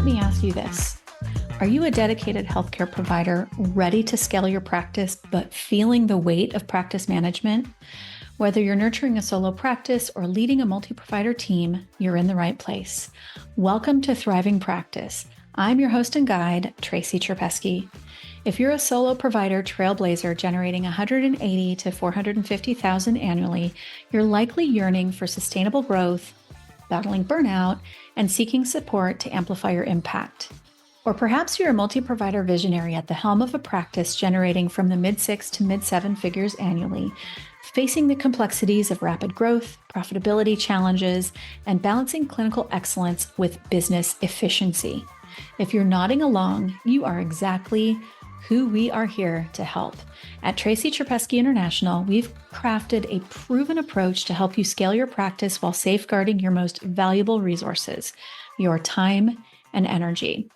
let me ask you this. Are you a dedicated healthcare provider ready to scale your practice, but feeling the weight of practice management? Whether you're nurturing a solo practice or leading a multi-provider team, you're in the right place. Welcome to Thriving Practice. I'm your host and guide, Tracy Cherpesky. If you're a solo provider trailblazer generating $180,000 to $450,000 annually, you're likely yearning for sustainable growth, battling burnout, and seeking support to amplify your impact. Or perhaps you're a multi-provider visionary at the helm of a practice generating from the mid-6 to mid-7 figures annually, facing the complexities of rapid growth, profitability challenges, and balancing clinical excellence with business efficiency. If you're nodding along, you are exactly who we are here to help. At Tracy Cherpesky International, we've crafted a proven approach to help you scale your practice while safeguarding your most valuable resources, your time and energy.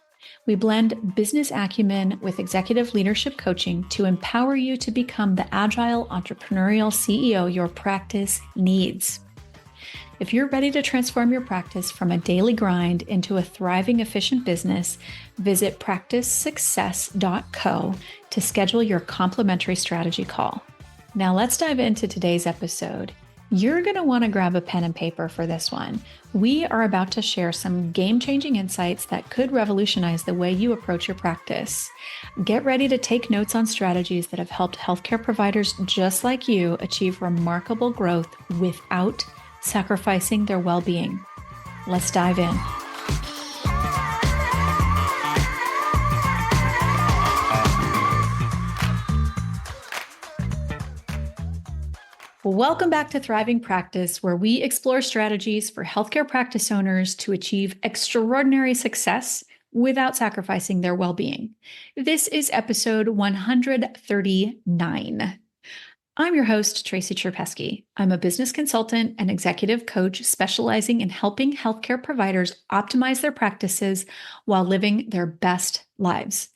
We blend business acumen with executive leadership coaching to empower you to become the agile entrepreneurial CEO your practice needs. If you're ready to transform your practice from a daily grind into a thriving, efficient business, visit practicesuccess.co to schedule your complimentary strategy call. Now let's dive into today's episode. You're going to want to grab a pen and paper for this one. We are about to share some game-changing insights that could revolutionize the way you approach your practice. Get ready to take notes on strategies that have helped healthcare providers just like you achieve remarkable growth without sacrificing their well-being. Let's dive in. Welcome back to Thriving Practice, where we explore strategies for healthcare practice owners to achieve extraordinary success without sacrificing their well-being. This is episode 139. I'm your host, Tracy Cherpesky. I'm a business consultant and executive coach specializing in helping healthcare providers optimize their practices while living their best lives.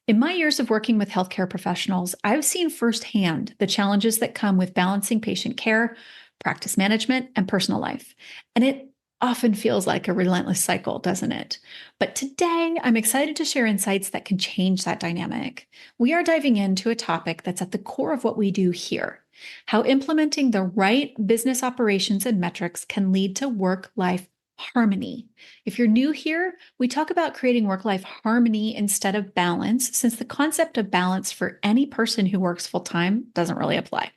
In my years of working with healthcare professionals, I've seen firsthand the challenges that come with balancing patient care, practice management, and personal life. And it often feels like a relentless cycle, doesn't it? But today, I'm excited to share insights that can change that dynamic. We are diving into a topic that's at the core of what we do here: how implementing the right business operations and metrics can lead to work-life harmony. If you're new here, we talk about creating work-life harmony instead of balance, since the concept of balance for any person who works full-time doesn't really apply.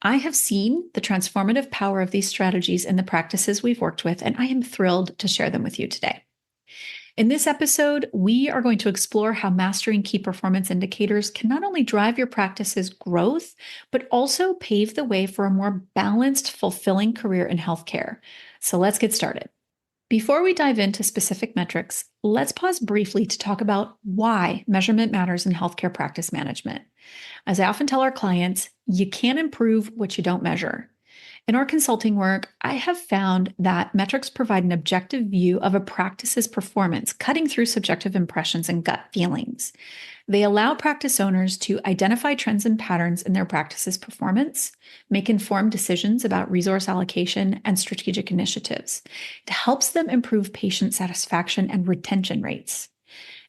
I have seen the transformative power of these strategies in the practices we've worked with, and I am thrilled to share them with you today. In this episode, we are going to explore how mastering key performance indicators can not only drive your practice's growth, but also pave the way for a more balanced, fulfilling career in healthcare. So let's get started. Before we dive into specific metrics, let's pause briefly to talk about why measurement matters in healthcare practice management. As I often tell our clients, you can't improve what you don't measure. In our consulting work, I have found that metrics provide an objective view of a practice's performance, cutting through subjective impressions and gut feelings. They allow practice owners to identify trends and patterns in their practice's performance, make informed decisions about resource allocation and strategic initiatives. It helps them improve patient satisfaction and retention rates.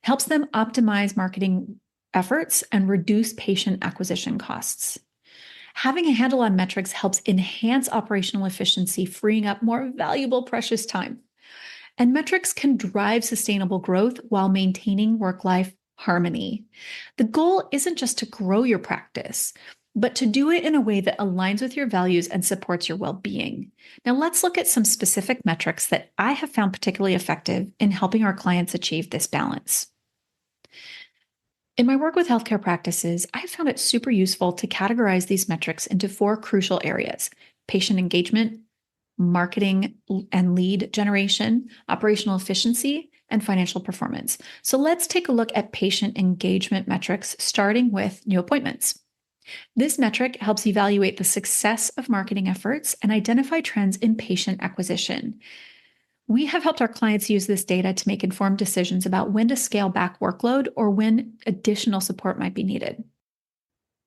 It helps them optimize marketing efforts and reduce patient acquisition costs. Having a handle on metrics helps enhance operational efficiency, freeing up more valuable, precious time. And metrics can drive sustainable growth while maintaining work-life harmony. The goal isn't just to grow your practice, but to do it in a way that aligns with your values and supports your well-being. Now, let's look at some specific metrics that I have found particularly effective in helping our clients achieve this balance. In my work with healthcare practices, I have found it super useful to categorize these metrics into 4 crucial areas: patient engagement, marketing and lead generation, operational efficiency, and financial performance. So let's take a look at patient engagement metrics, starting with new appointments. This metric helps evaluate the success of marketing efforts and identify trends in patient acquisition. We have helped our clients use this data to make informed decisions about when to scale back workload or when additional support might be needed.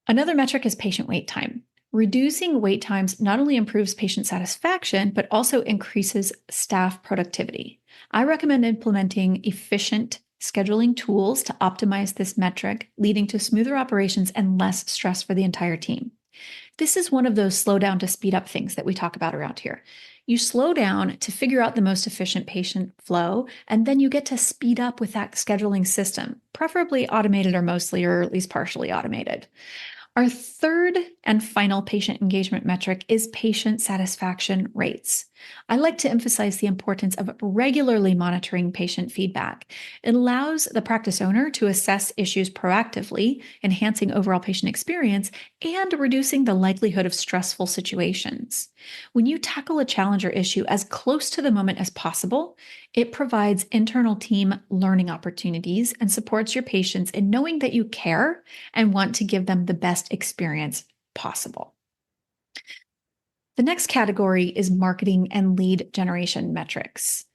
Another metric is patient wait time. Reducing wait times not only improves patient satisfaction, but also increases staff productivity. I recommend implementing efficient scheduling tools to optimize this metric, leading to smoother operations and less stress for the entire team. This is one of those slow down to speed up things that we talk about around here. You slow down to figure out the most efficient patient flow, and then you get to speed up with that scheduling system, preferably automated or mostly, or at least partially automated. Our third and final patient engagement metric is patient satisfaction rates. I like to emphasize the importance of regularly monitoring patient feedback. It allows the practice owner to assess issues proactively, enhancing overall patient experience and reducing the likelihood of stressful situations. When you tackle a challenge or issue as close to the moment as possible, it provides internal team learning opportunities and supports your patients in knowing that you care and want to give them the best experience possible. The next category is marketing and lead generation metrics.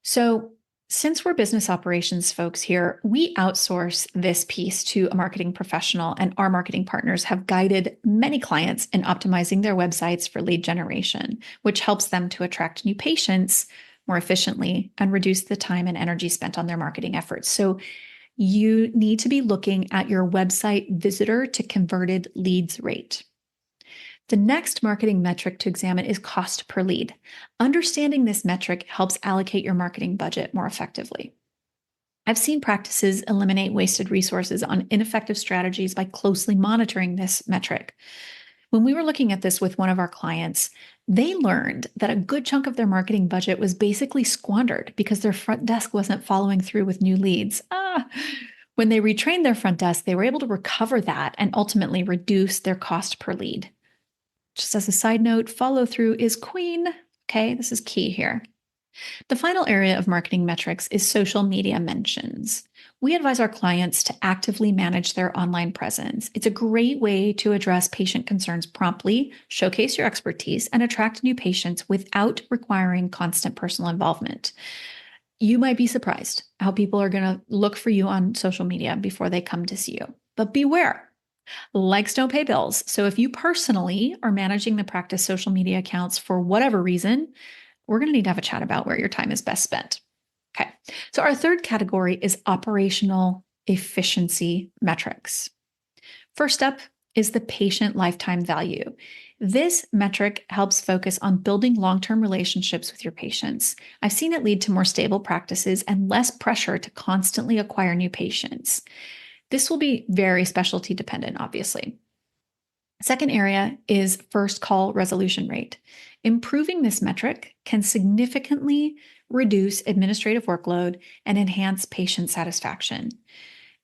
So, since we're business operations folks here, we outsource this piece to a marketing professional, and our marketing partners have guided many clients in optimizing their websites for lead generation, which helps them to attract new patients more efficiently and reduce the time and energy spent on their marketing efforts. So, you need to be looking at your website visitor to converted leads rate. The next marketing metric to examine is cost per lead. Understanding this metric helps allocate your marketing budget more effectively. I've seen practices eliminate wasted resources on ineffective strategies by closely monitoring this metric. When we were looking at this with one of our clients, they learned that a good chunk of their marketing budget was basically squandered because their front desk wasn't following through with new leads. When they retrained their front desk, they were able to recover that and ultimately reduce their cost per lead. Just as a side note, follow through is queen. Okay, this is key here. The final area of marketing metrics is social media mentions. We advise our clients to actively manage their online presence. It's a great way to address patient concerns promptly, showcase your expertise, and attract new patients without requiring constant personal involvement. You might be surprised how people are going to look for you on social media before they come to see you. But beware. Likes don't pay bills. So if you personally are managing the practice social media accounts for whatever reason, we're going to need to have a chat about where your time is best spent. Okay. So our third category is operational efficiency metrics. First up is the patient lifetime value. This metric helps focus on building long-term relationships with your patients. I've seen it lead to more stable practices and less pressure to constantly acquire new patients. This will be very specialty dependent, obviously. Second area is first call resolution rate. Improving this metric can significantly reduce administrative workload and enhance patient satisfaction.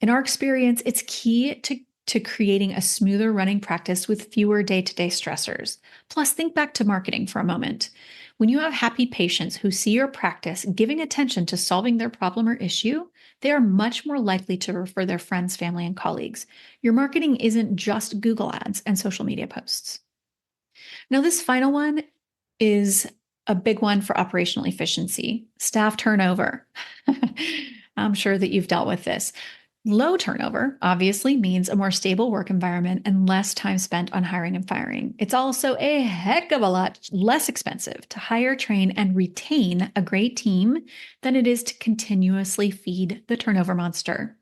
In our experience, it's key to creating a smoother running practice with fewer day-to-day stressors. Plus, think back to marketing for a moment. When you have happy patients who see your practice giving attention to solving their problem or issue, they are much more likely to refer their friends, family, and colleagues. Your marketing isn't just Google ads and social media posts. Now, this final one is a big one for operational efficiency, staff turnover. I'm sure that you've dealt with this. Low turnover obviously means a more stable work environment and less time spent on hiring and firing. It's also a heck of a lot less expensive to hire, train, and retain a great team than it is to continuously feed the turnover monster.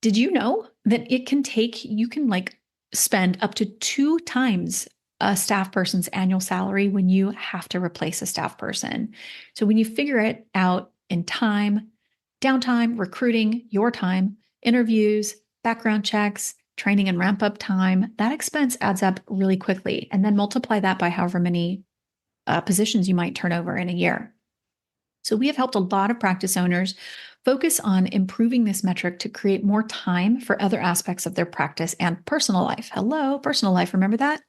Did you know that you can spend up to 2 times a staff person's annual salary when you have to replace a staff person? So when you figure it out in time, downtime, recruiting, your time, interviews, background checks, training and ramp up time, that expense adds up really quickly. And then multiply that by however many positions you might turn over in a year. So we have helped a lot of practice owners focus on improving this metric to create more time for other aspects of their practice and personal life. Hello, personal life, remember that?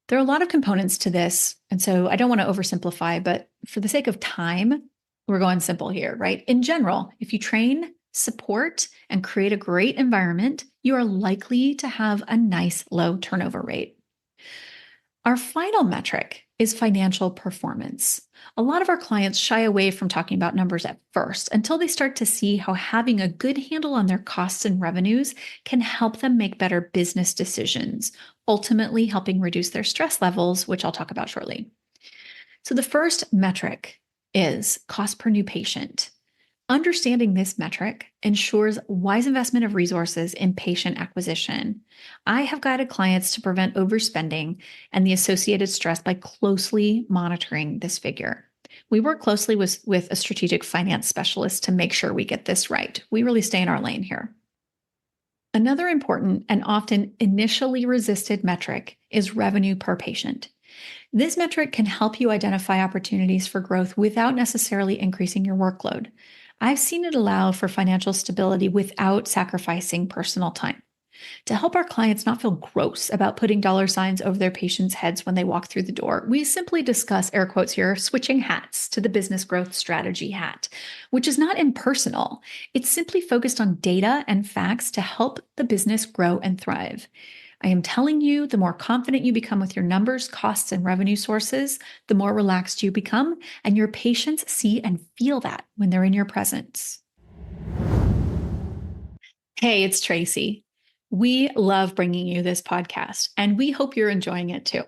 There are a lot of components to this. And so I don't want to oversimplify, but for the sake of time, we're going simple here, right? In general, if you train, support, and create a great environment, you are likely to have a nice low turnover rate. Our final metric is financial performance. A lot of our clients shy away from talking about numbers at first until they start to see how having a good handle on their costs and revenues can help them make better business decisions, ultimately helping reduce their stress levels, which I'll talk about shortly. So the first metric is cost per new patient. Understanding this metric ensures wise investment of resources in patient acquisition. I have guided clients to prevent overspending and the associated stress by closely monitoring this figure. We work closely with a strategic finance specialist to make sure we get this right. We really stay in our lane here. Another important and often initially resisted metric is revenue per patient. This metric can help you identify opportunities for growth without necessarily increasing your workload. I've seen it allow for financial stability without sacrificing personal time. To help our clients not feel gross about putting dollar signs over their patients' heads when they walk through the door, we simply discuss, air quotes here, switching hats to the business growth strategy hat, which is not impersonal. It's simply focused on data and facts to help the business grow and thrive. I am telling you, the more confident you become with your numbers, costs, and revenue sources, the more relaxed you become, and your patients see and feel that when they're in your presence. Hey, it's Tracy. We love bringing you this podcast, and we hope you're enjoying it too.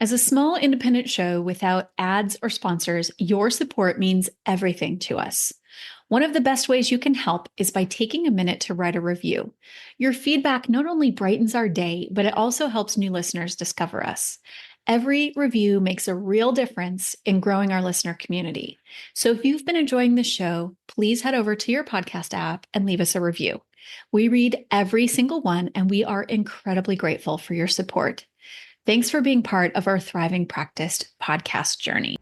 As a small independent show without ads or sponsors, your support means everything to us. One of the best ways you can help is by taking a minute to write a review. Your feedback not only brightens our day, but it also helps new listeners discover us. Every review makes a real difference in growing our listener community. So if you've been enjoying the show, please head over to your podcast app and leave us a review. We read every single one, and we are incredibly grateful for your support. Thanks for being part of our Thriving Practice podcast journey.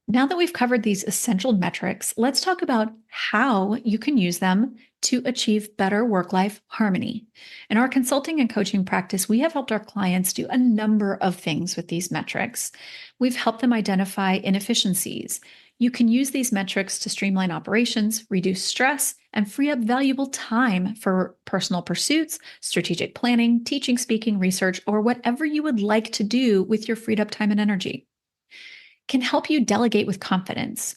Now that we've covered these essential metrics, let's talk about how you can use them to achieve better work-life harmony. In our consulting and coaching practice, we have helped our clients do a number of things with these metrics. We've helped them identify inefficiencies. You can use these metrics to streamline operations, reduce stress, and free up valuable time for personal pursuits, strategic planning, teaching, speaking, research, or whatever you would like to do with your freed up time and energy. Can help you delegate with confidence.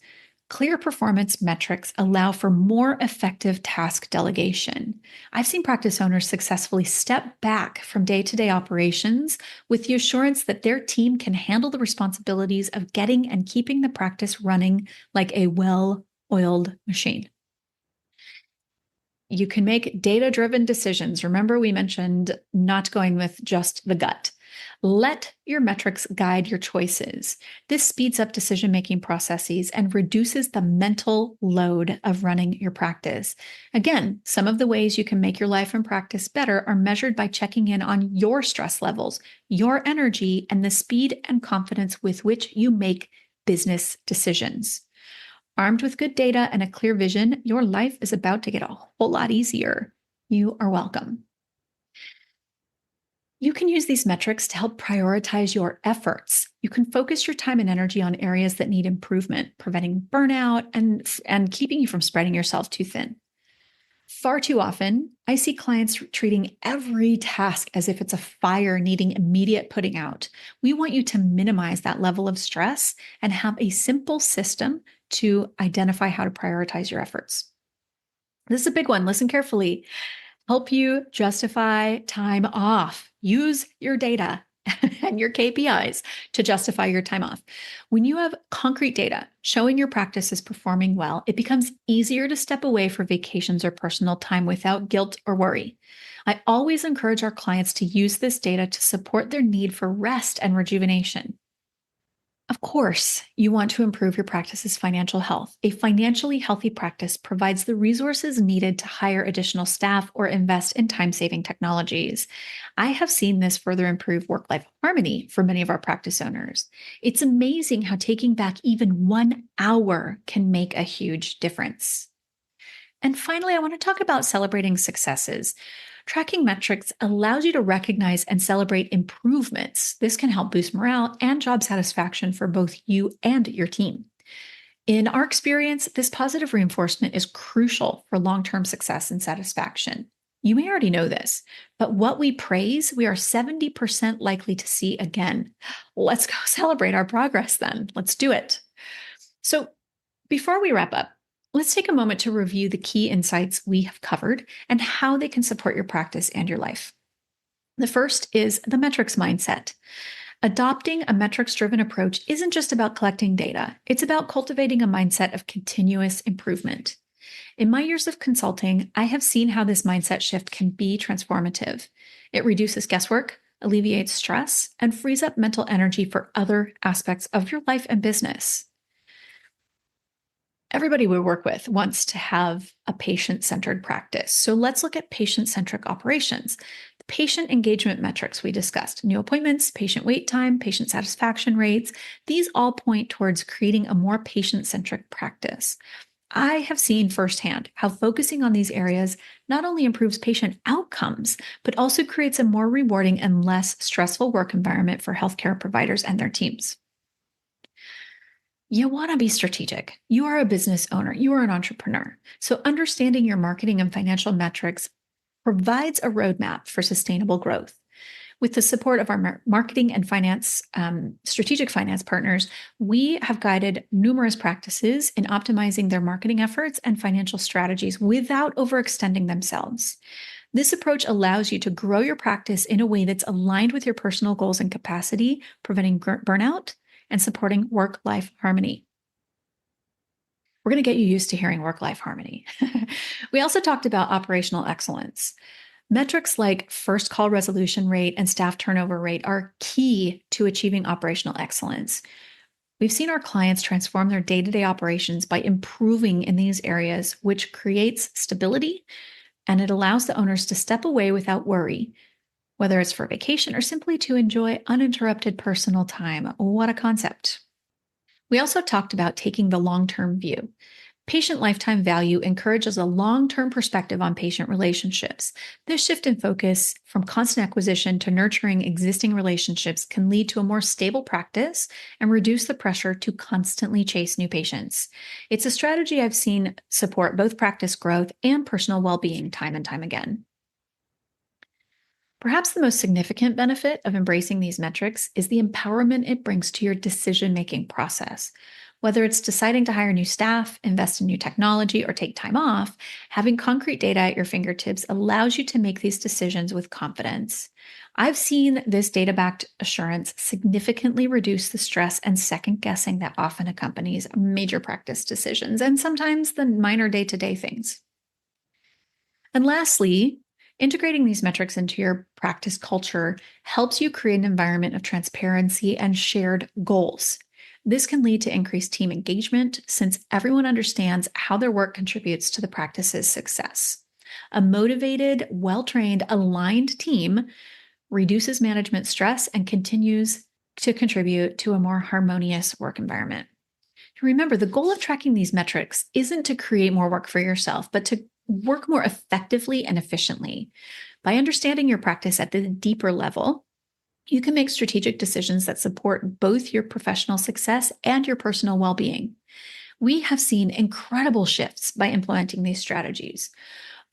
Clear performance metrics allow for more effective task delegation. I've seen practice owners successfully step back from day-to-day operations with the assurance that their team can handle the responsibilities of getting and keeping the practice running like a well-oiled machine. You can make data-driven decisions. Remember, we mentioned not going with just the gut. Let your metrics guide your choices. This speeds up decision-making processes and reduces the mental load of running your practice. Again, some of the ways you can make your life and practice better are measured by checking in on your stress levels, your energy, and the speed and confidence with which you make business decisions. Armed with good data and a clear vision, your life is about to get a whole lot easier. You are welcome. You can use these metrics to help prioritize your efforts. You can focus your time and energy on areas that need improvement, preventing burnout and keeping you from spreading yourself too thin. Far too often, I see clients treating every task as if it's a fire needing immediate putting out. We want you to minimize that level of stress and have a simple system to identify how to prioritize your efforts. This is a big one. Listen carefully. Help you justify time off. Use your data and your KPIs to justify your time off. When you have concrete data showing your practice is performing well, it becomes easier to step away for vacations or personal time without guilt or worry. I always encourage our clients to use this data to support their need for rest and rejuvenation. Of course, you want to improve your practice's financial health. A financially healthy practice provides the resources needed to hire additional staff or invest in time-saving technologies. I have seen this further improve work-life harmony for many of our practice owners. It's amazing how taking back even 1 hour can make a huge difference. And finally, I want to talk about celebrating successes. Tracking metrics allows you to recognize and celebrate improvements. This can help boost morale and job satisfaction for both you and your team. In our experience, this positive reinforcement is crucial for long-term success and satisfaction. You may already know this, but what we praise, we are 70% likely to see again. Let's go celebrate our progress then. Let's do it. So, before we wrap up, let's take a moment to review the key insights we have covered and how they can support your practice and your life. The first is the metrics mindset. Adopting a metrics driven approach isn't just about collecting data, it's about cultivating a mindset of continuous improvement. In my years of consulting, I have seen how this mindset shift can be transformative. It reduces guesswork, alleviates stress, and frees up mental energy for other aspects of your life and business. Everybody we work with wants to have a patient centered practice. So let's look at patient centric operations. The patient engagement metrics we discussed, new appointments, patient wait time, patient satisfaction rates, these all point towards creating a more patient centric practice. I have seen firsthand how focusing on these areas not only improves patient outcomes, but also creates a more rewarding and less stressful work environment for healthcare providers and their teams. You want to be strategic. You are a business owner, you are an entrepreneur. So, understanding your marketing and financial metrics provides a roadmap for sustainable growth. With the support of our marketing and finance, strategic finance partners, we have guided numerous practices in optimizing their marketing efforts and financial strategies without overextending themselves. This approach allows you to grow your practice in a way that's aligned with your personal goals and capacity, preventing burnout and supporting work life harmony. We're going to get you used to hearing work life harmony. We also talked about operational excellence. Metrics like first call resolution rate and staff turnover rate are key to achieving operational excellence. We've seen our clients transform their day to day operations by improving in these areas, which creates stability and it allows the owners to step away without worry, whether it's for vacation or simply to enjoy uninterrupted personal time. What a concept. We also talked about taking the long term view. Patient lifetime value encourages a long term perspective on patient relationships. This shift in focus from constant acquisition to nurturing existing relationships can lead to a more stable practice and reduce the pressure to constantly chase new patients. It's a strategy I've seen support both practice growth and personal well being time and time again. Perhaps the most significant benefit of embracing these metrics is the empowerment it brings to your decision making process. Whether it's deciding to hire new staff, invest in new technology, or take time off, having concrete data at your fingertips allows you to make these decisions with confidence. I've seen this data backed assurance significantly reduce the stress and second guessing that often accompanies major practice decisions and sometimes the minor day to day things. And lastly, integrating these metrics into your practice culture helps you create an environment of transparency and shared goals. This can lead to increased team engagement since everyone understands how their work contributes to the practice's success. A motivated, well trained, aligned team reduces management stress and continues to contribute to a more harmonious work environment. Remember, the goal of tracking these metrics isn't to create more work for yourself, but to work more effectively and efficiently. By understanding your practice at the deeper level, you can make strategic decisions that support both your professional success and your personal well being. We have seen incredible shifts by implementing these strategies.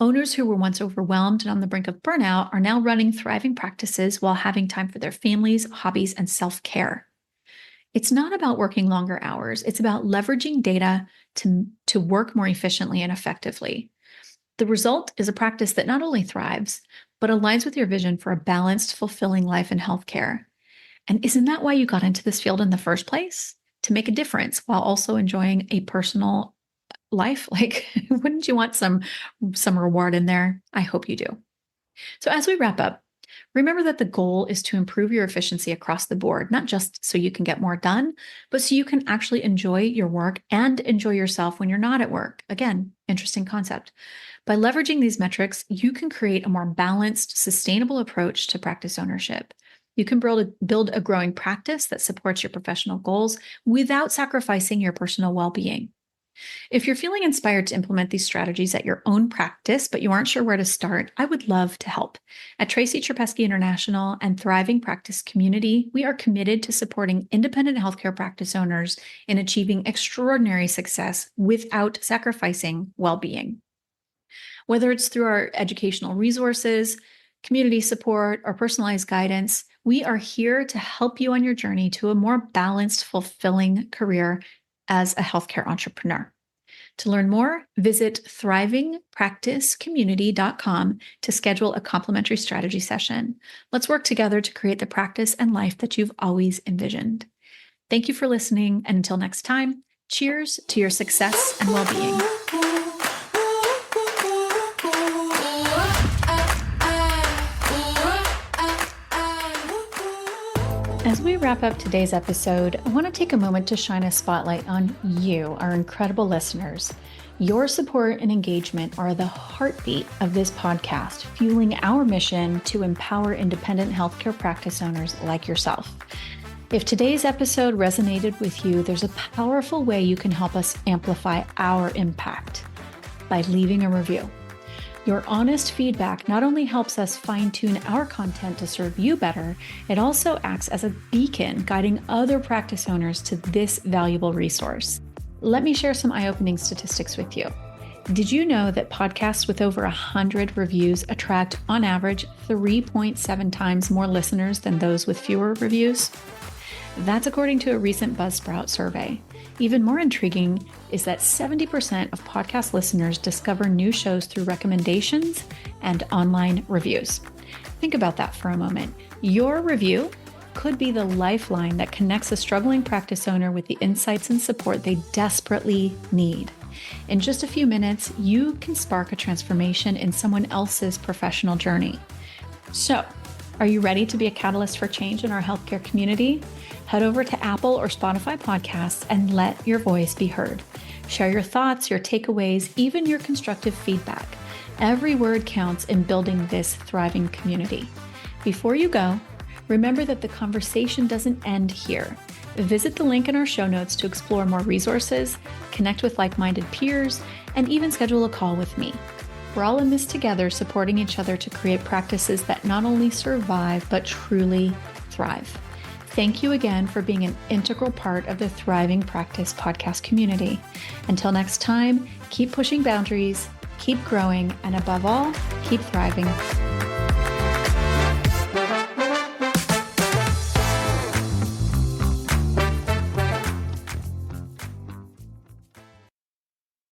Owners who were once overwhelmed and on the brink of burnout are now running thriving practices while having time for their families, hobbies, and self care. It's not about working longer hours, it's about leveraging data to work more efficiently and effectively. The result is a practice that not only thrives, but aligns with your vision for a balanced, fulfilling life in healthcare. And isn't that why you got into this field in the first place? To make a difference while also enjoying a personal life? Like, wouldn't you want some reward in there? I hope you do. So as we wrap up, remember that the goal is to improve your efficiency across the board, not just so you can get more done, but so you can actually enjoy your work and enjoy yourself when you're not at work. Again, interesting concept. By leveraging these metrics, you can create a more balanced, sustainable approach to practice ownership. You can build a growing practice that supports your professional goals without sacrificing your personal well-being. If you're feeling inspired to implement these strategies at your own practice, but you aren't sure where to start, I would love to help. At Tracy Cherpesky International and Thriving Practice Community, we are committed to supporting independent healthcare practice owners in achieving extraordinary success without sacrificing well-being. Whether it's through our educational resources, community support, or personalized guidance, we are here to help you on your journey to a more balanced, fulfilling career as a healthcare entrepreneur. To learn more, visit thrivingpracticecommunity.com to schedule a complimentary strategy session. Let's work together to create the practice and life that you've always envisioned. Thank you for listening, and until next time, cheers to your success and well-being. As we wrap up today's episode, I want to take a moment to shine a spotlight on you, our incredible listeners. Your support and engagement are the heartbeat of this podcast, fueling our mission to empower independent healthcare practice owners like yourself. If today's episode resonated with you, there's a powerful way you can help us amplify our impact by leaving a review. Your honest feedback not only helps us fine-tune our content to serve you better, it also acts as a beacon guiding other practice owners to this valuable resource. Let me share some eye-opening statistics with you. Did you know that podcasts with over 100 reviews attract, on average, 3.7 times more listeners than those with fewer reviews? That's according to a recent Buzzsprout survey. Even more intriguing is that 70% of podcast listeners discover new shows through recommendations and online reviews. Think about that for a moment. Your review could be the lifeline that connects a struggling practice owner with the insights and support they desperately need. In just a few minutes, you can spark a transformation in someone else's professional journey. So, are you ready to be a catalyst for change in our healthcare community? Head over to Apple or Spotify podcasts and let your voice be heard. Share your thoughts, your takeaways, even your constructive feedback. Every word counts in building this thriving community. Before you go, remember that the conversation doesn't end here. Visit the link in our show notes to explore more resources, connect with like-minded peers, and even schedule a call with me. We're all in this together, supporting each other to create practices that not only survive, but truly thrive. Thank you again for being an integral part of the Thriving Practice podcast community. Until next time, keep pushing boundaries, keep growing, and above all, keep thriving.